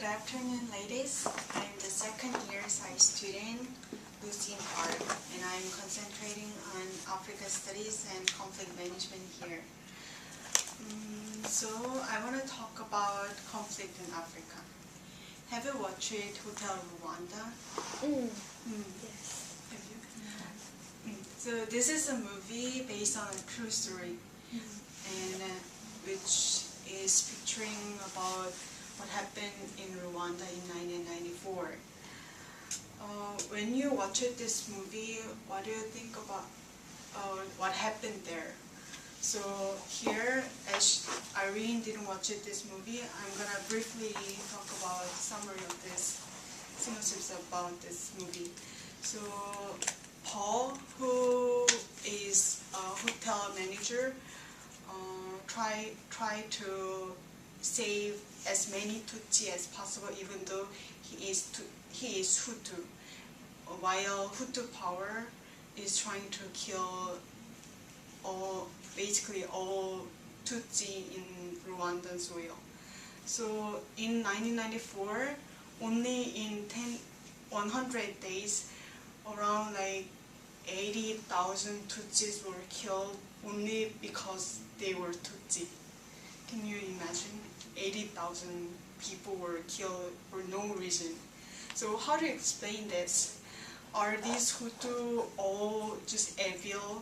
Good afternoon, ladies. I'm the second year science student, Lucine Park, and I'm concentrating on Africa studies and conflict management here. So I want to talk about conflict in Africa. Have you watched Hotel Rwanda? Yes. Have you? So this is a movie based on a true story, and which is picturing about what happened in Rwanda in 1994. When you watch this movie, what do you think about what happened there? So here, as Irene didn't watch this movie, I'm gonna briefly talk about summary of this synopsis about this movie. So Paul, who is a hotel manager, try to save as many Tutsi as possible, even though he is Hutu, while Hutu power is trying to kill basically all Tutsi in Rwandan soil. So in 1994, only in 100 days, around like 80,000 Tutsis were killed only because they were Tutsi. Can you imagine? 80,000 people were killed for no reason. So how do you explain this? Are these Hutu all just evil,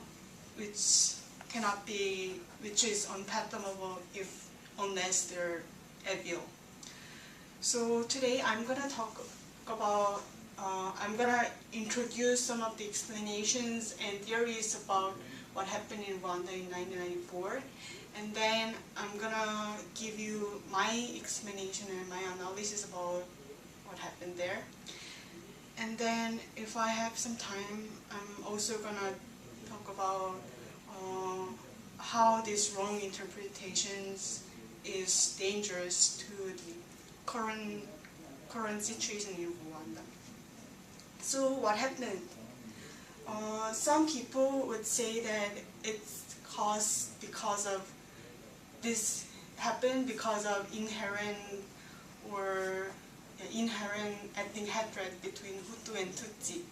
which cannot be, which is unfathomable unless they're evil? So today I'm gonna talk about, I'm gonna introduce some of the explanations and theories about what happened in Rwanda in 1994. And then I'm gonna give you my explanation and my analysis about what happened there. And then if I have some time, I'm also gonna talk about how these wrong interpretations is dangerous to the current situation in Rwanda. So what happened? Some people would say that it's caused because of this happened because of inherent ethnic hatred between Hutu and Tutsi.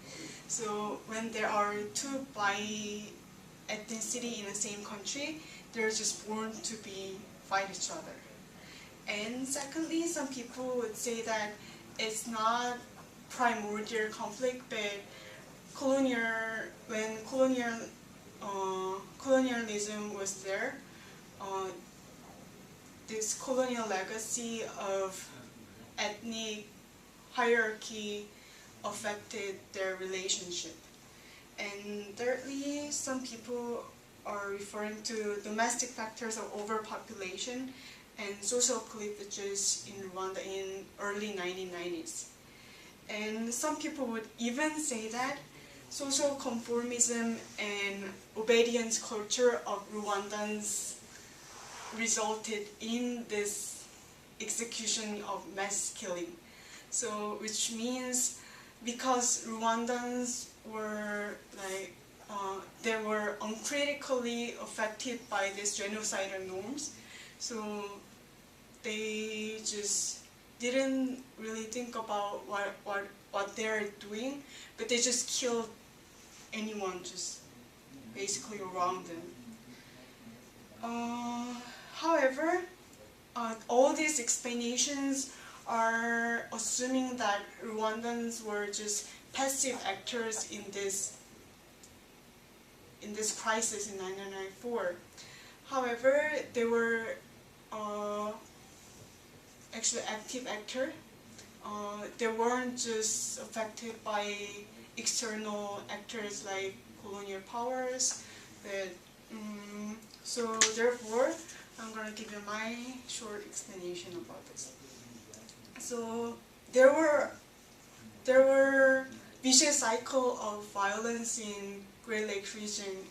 So when there are two bi-ethnicity in the same country, they're just born to fight each other. And secondly, some people would say that it's not primordial conflict, but when colonialism was there, this colonial legacy of ethnic hierarchy affected their relationship. And thirdly, some people are referring to domestic factors of overpopulation and social cleavages in Rwanda in early 1990s. And some people would even say that social conformism and obedience culture of Rwandans resulted in this execution of mass killing. So, which means because Rwandans were they were uncritically affected by these genocidal norms, so they just didn't really think about what they're doing, but they just killed anyone just basically around them. However, all these explanations are assuming that Rwandans were just passive actors in this crisis in 1994. However, they were actually active actor. They weren't just affected by external actors like colonial powers, but so therefore I'm going to give you my short explanation about this. So there were vicious cycle of violence in Great Lakes region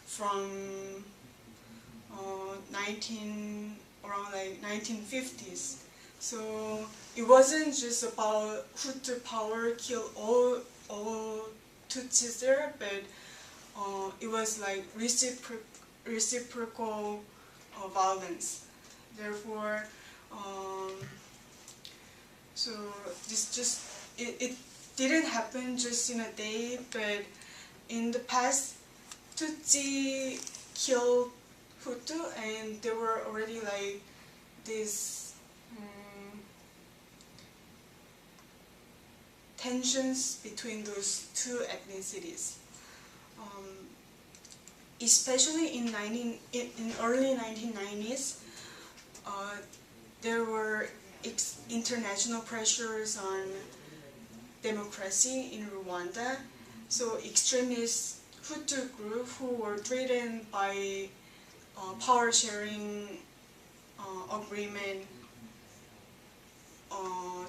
from around 1950s. So it wasn't just about Hutu power kill all Tutsis there, but it was like reciprocal violence. Therefore, So it didn't happen just in a day, but in the past, Tutsi killed Hutu, and there were already like these tensions between those two ethnicities. Especially in early 1990s, there were international pressures on democracy in Rwanda. So extremist Hutu group who were threatened by power sharing agreement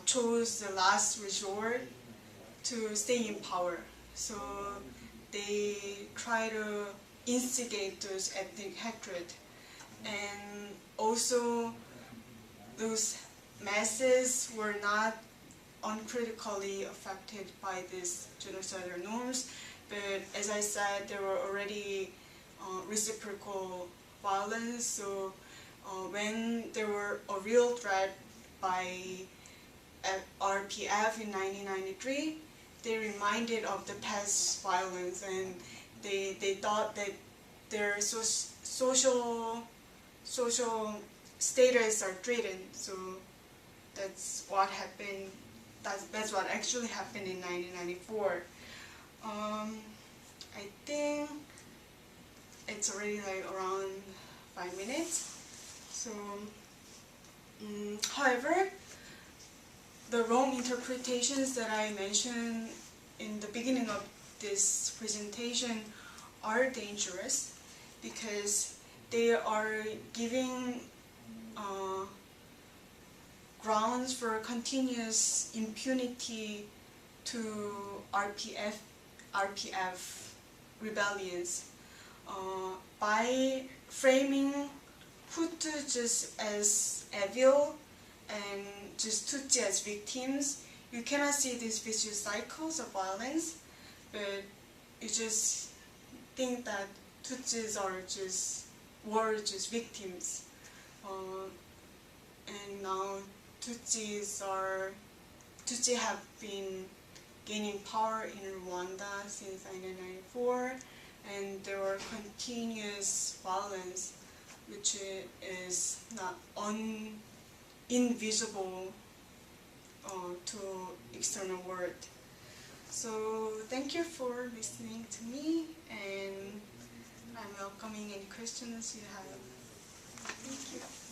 chose the last resort to stay in power. So they try to instigate those ethnic hatred, and also those masses were not uncritically affected by these genocidal norms, but as I said, there were already reciprocal violence. So when there were a real threat by RPF in 1993, they reminded of the past violence, and they thought that their social status are threatened. So that's what happened. That's what actually happened in 1994. I think it's already like around 5 minutes. So, however, the wrong interpretations that I mentioned in the beginning of this presentation are dangerous because they are giving grounds for continuous impunity to RPF rebellions by framing Hutu just as evil and just Tutsi as victims. You cannot see these vicious cycles of violence, but you just think that Tutsis were just victims. And now Tutsi have been gaining power in Rwanda since 1994, and there were continuous violence which is not invisible to external world. So thank you for listening to me, and I'm welcoming any questions you have. Thank you.